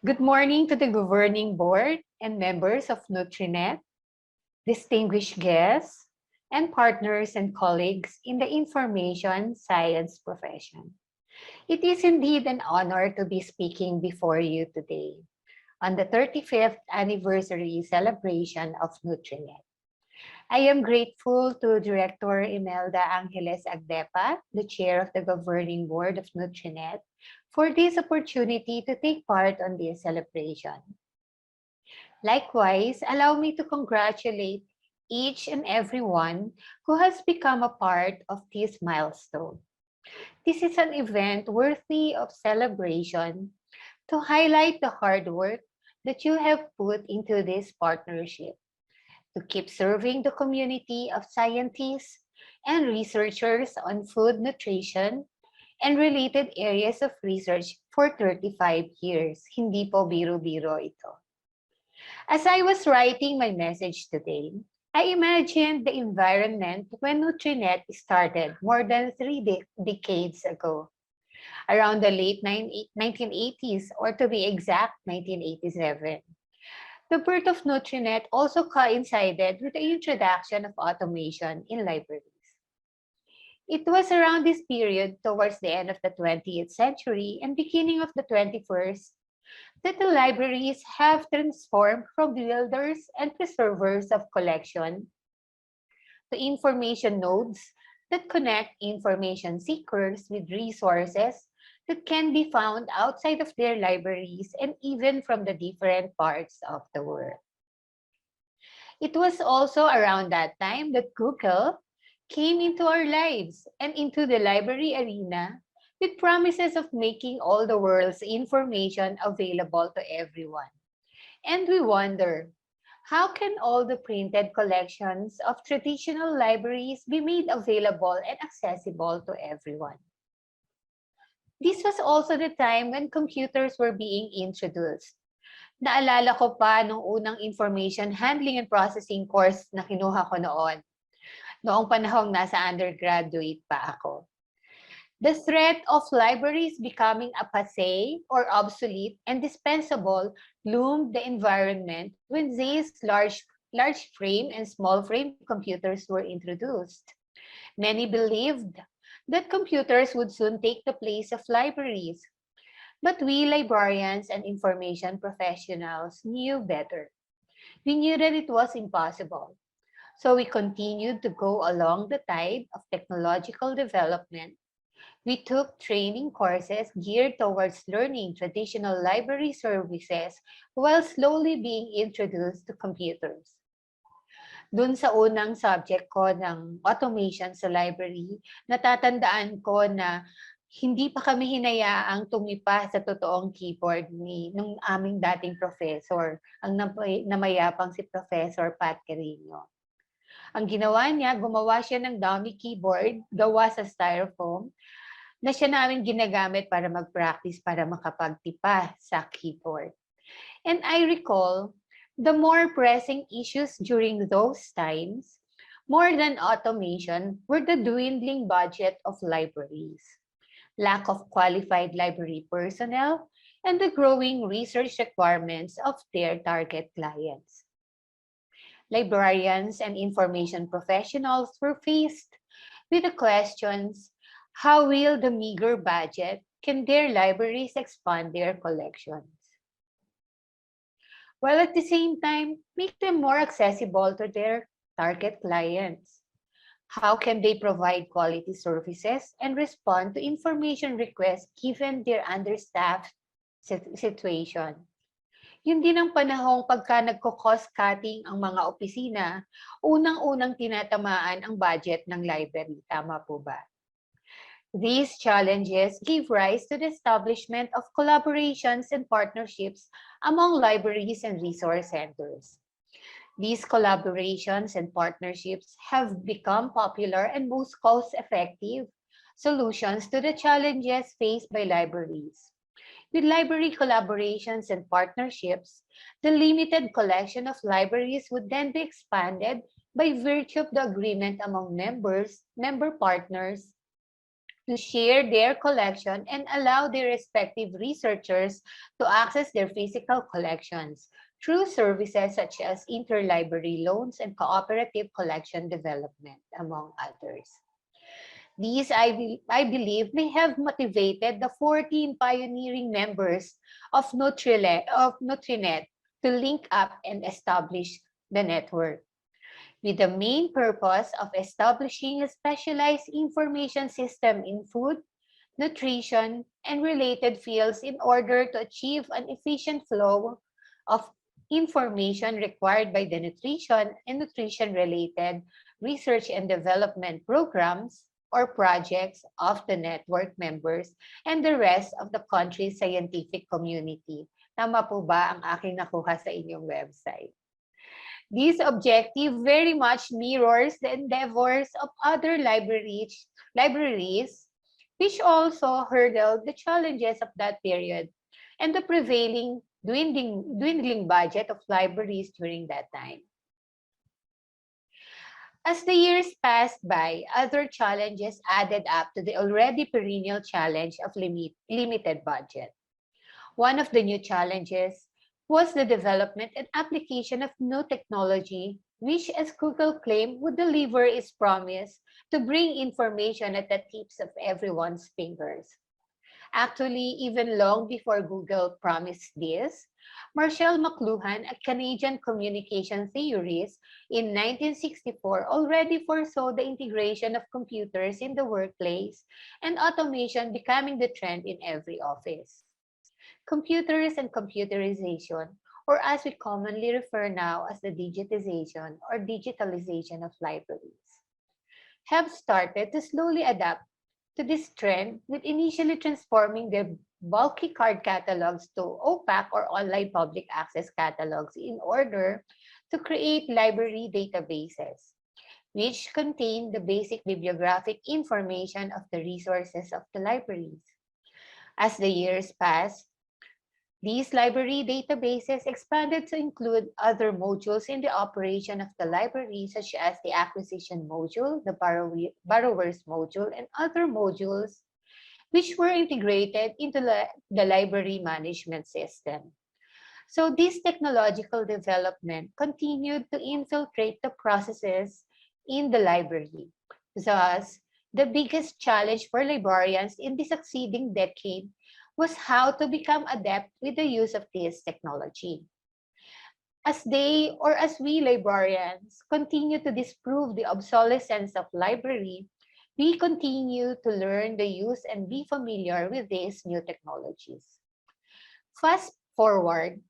Good morning to the Governing Board and members of NUTRINET, distinguished guests, and partners and colleagues in the information science profession. It is indeed an honor to be speaking before you today on the 35th anniversary celebration of NUTRINET. I am grateful to Director Imelda Angeles Agdepa, the Chair of the Governing Board of NUTRINET, for this opportunity to take part on this celebration. Likewise, allow me to congratulate each and everyone who has become a part of this milestone. This is an event worthy of celebration to highlight the hard work that you have put into this partnership to keep serving the community of scientists and researchers on food nutrition and related areas of research for 35 years. Hindi po biro-biro ito. As I was writing my message today, I imagined the environment when NUTRINET started more than 3 decades ago, around the late 1980s, or to be exact, 1987. The birth of NUTRINET also coincided with the introduction of automation in libraries. It was around this period, towards the end of the 20th century and beginning of the 21st, that the libraries have transformed from builders and preservers of collection to information nodes that connect information seekers with resources that can be found outside of their libraries and even from the different parts of the world. It was also around that time that Google came into our lives and into the library arena with promises of making all the world's information available to everyone. And we wonder, how can all the printed collections of traditional libraries be made available and accessible to everyone? This was also the time when computers were being introduced. Naalala ko pa nung unang information handling and processing course na kinuha ko noong panahong nasa undergraduate pa ako. The threat of libraries becoming a passé or obsolete and dispensable loomed the environment when these large frame and small frame computers were introduced. Many believed that computers would soon take the place of libraries. But we librarians and information professionals knew better. We knew that it was impossible. So we continued to go along the tide of technological development. We took training courses geared towards learning traditional library services while slowly being introduced to computers. Dun sa unang subject ko ng automation sa library, natatandaan ko na hindi pa kami hinayaang tumipa sa totoong keyboard nung aming dating professor, ang namayapang si Professor Pat Carino. Ang ginawa niya, gumawa siya ng dummy keyboard gawa sa styrofoam na siya namin ginagamit para mag-practice para makapagtipa sa keyboard. And I recall, the more pressing issues during those times, more than automation, were the dwindling budget of libraries, lack of qualified library personnel, and the growing research requirements of their target clients. Librarians and information professionals were faced with the questions, how will the meager budget can their libraries expand their collections? While at the same time, make them more accessible to their target clients. How can they provide quality services and respond to information requests given their understaffed situation? Yun din ang panahong pagka nagko-cost cutting ang mga opisina, unang-unang tinatamaan ang budget ng library. Tama po ba? These challenges gave rise to the establishment of collaborations and partnerships among libraries and resource centers. These collaborations and partnerships have become popular and most cost-effective solutions to the challenges faced by libraries. With library collaborations and partnerships, the limited collection of libraries would then be expanded by virtue of the agreement among member partners, to share their collection and allow their respective researchers to access their physical collections through services such as interlibrary loans and cooperative collection development, among others. These, I believe, may have motivated the 14 pioneering members of NutriNet to link up and establish the network, with the main purpose of establishing a specialized information system in food, nutrition, and related fields in order to achieve an efficient flow of information required by the nutrition and nutrition-related research and development programs or projects of the network members and the rest of the country's scientific community. Tama po ba ang aking nakuha sa inyong website? This objective very much mirrors the endeavors of other libraries, which also hurdled the challenges of that period and the prevailing dwindling budget of libraries during that time. As the years passed by, other challenges added up to the already perennial challenge of limited budget. One of the new challenges was the development and application of new technology, which, as Google claimed, would deliver its promise to bring information at the tips of everyone's fingers. Actually, even long before Google promised this, Marshall McLuhan, a Canadian communication theorist, in 1964 already foresaw the integration of computers in the workplace and automation becoming the trend in every office. Computers and computerization, or as we commonly refer now as the digitization or digitalization of libraries, have started to slowly adapt to this trend, with initially transforming their bulky card catalogs to opaque or online public access catalogs in order to create library databases, which contain the basic bibliographic information of the resources of the libraries. As the years passed, these library databases expanded to include other modules in the operation of the library, such as the acquisition module, the borrowers module, and other modules which were integrated into the library management system. So this technological development continued to infiltrate the processes in the library. Thus, the biggest challenge for librarians in the succeeding decade was how to become adept with the use of this technology. As we librarians continue to disprove the obsolescence of library, we continue to learn the use and be familiar with these new technologies. Fast forward,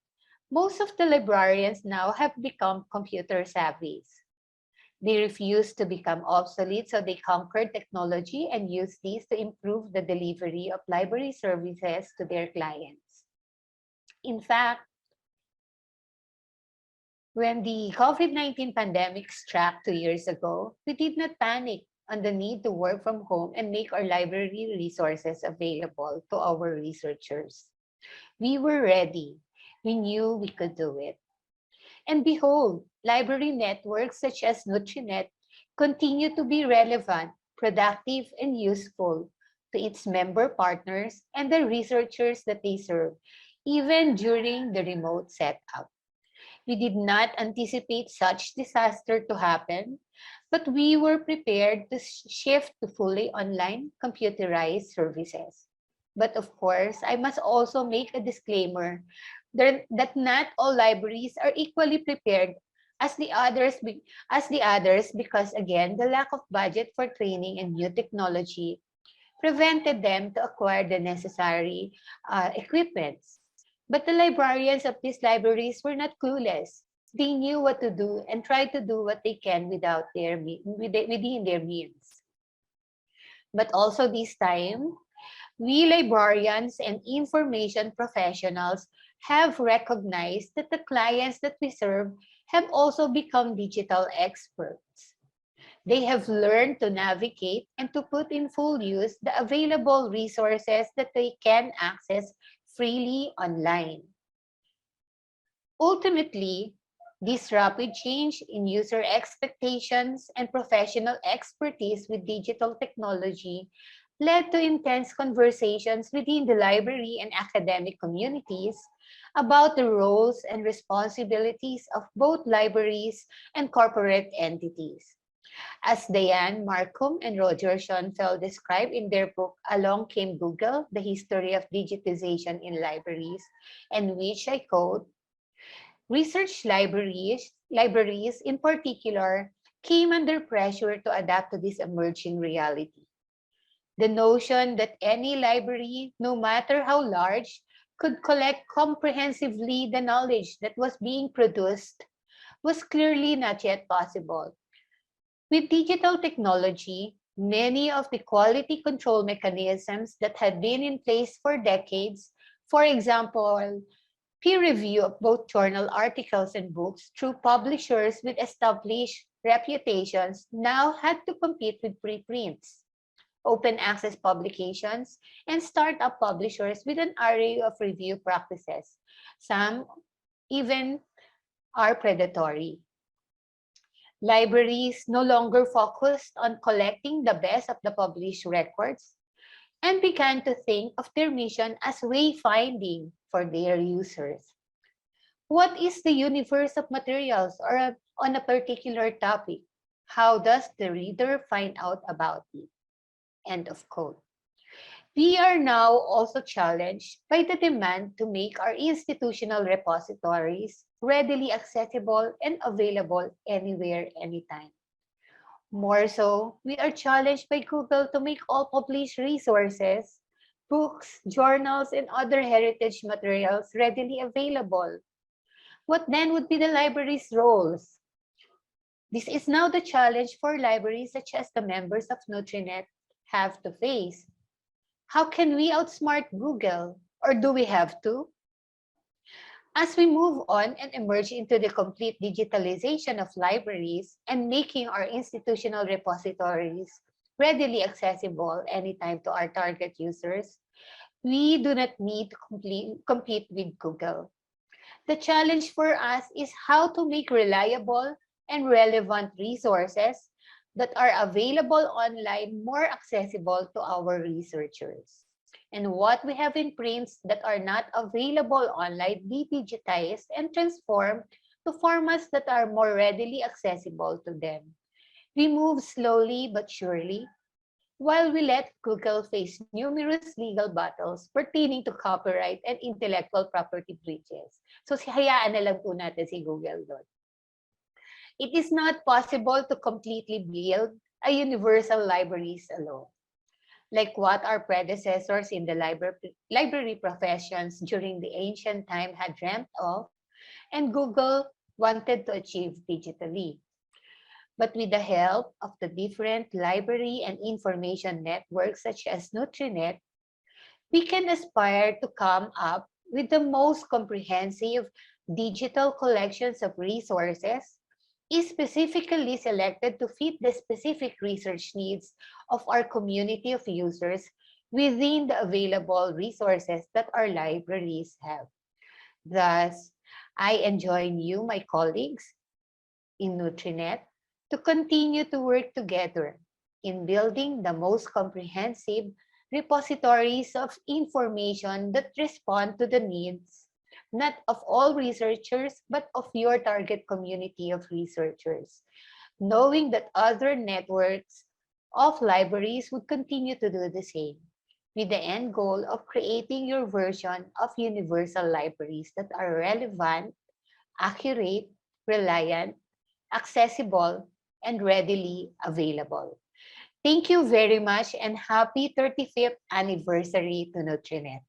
most of the librarians now have become computer savvy. They refused to become obsolete, so they conquered technology and used these to improve the delivery of library services to their clients. In fact, when the COVID-19 pandemic struck 2 years ago, we did not panic on the need to work from home and make our library resources available to our researchers. We were ready. We knew we could do it. And behold, library networks such as NutriNet continue to be relevant, productive, and useful to its member partners and the researchers that they serve, even during the remote setup. We did not anticipate such disaster to happen, but we were prepared to shift to fully online computerized services. But of course, I must also make a disclaimer that not all libraries are equally prepared as the others because again, the lack of budget for training and new technology prevented them to acquire the necessary equipments. But the librarians of these libraries were not clueless. They knew what to do and tried to do what they can within their means. But also this time, we librarians and information professionals have recognized that the clients that we serve have also become digital experts. They have learned to navigate and to put in full use the available resources that they can access freely online. Ultimately, this rapid change in user expectations and professional expertise with digital technology led to intense conversations within the library and academic communities about the roles and responsibilities of both libraries and corporate entities. As Diane Markham and Roger Schoenfeld describe in their book Along Came Google, The History of Digitization in Libraries, and which I quote, research libraries in particular, came under pressure to adapt to this emerging reality. The notion that any library, no matter how large, could collect comprehensively the knowledge that was being produced was clearly not yet possible. With digital technology, many of the quality control mechanisms that had been in place for decades, for example, peer review of both journal articles and books through publishers with established reputations, now had to compete with preprints, open access publications, and startup publishers with an array of review practices. Some even are predatory. Libraries no longer focused on collecting the best of the published records and began to think of their mission as wayfinding for their users. What is the universe of materials on a particular topic? How does the reader find out about it? End of quote. We are now also challenged by the demand to make our institutional repositories readily accessible and available anywhere, anytime. More so, we are challenged by Google to make all published resources, books, journals, and other heritage materials readily available. What then would be the library's roles? This is now the challenge for libraries such as the members of NUTRINET have to face. How can we outsmart Google? Or do we have to? As we move on and emerge into the complete digitalization of libraries and making our institutional repositories readily accessible anytime to our target users, we do not need to compete with Google. The challenge for us is how to make reliable and relevant resources that are available online more accessible to our researchers. And what we have in prints that are not available online be digitized and transformed to formats that are more readily accessible to them. We move slowly but surely while we let Google face numerous legal battles pertaining to copyright and intellectual property breaches. So hayaan na lang po natin si Google doon. It is not possible to completely build a universal libraries alone, like what our predecessors in the library professions during the ancient time had dreamt of, and Google wanted to achieve digitally. But with the help of the different library and information networks such as NutriNet, we can aspire to come up with the most comprehensive digital collections of resources is specifically selected to fit the specific research needs of our community of users within the available resources that our libraries have. Thus, I enjoin you, my colleagues in NutriNet, to continue to work together in building the most comprehensive repositories of information that respond to the needs not of all researchers, but of your target community of researchers, knowing that other networks of libraries would continue to do the same, with the end goal of creating your version of universal libraries that are relevant, accurate, reliant, accessible, and readily available. Thank you very much and happy 35th anniversary to NutriNet.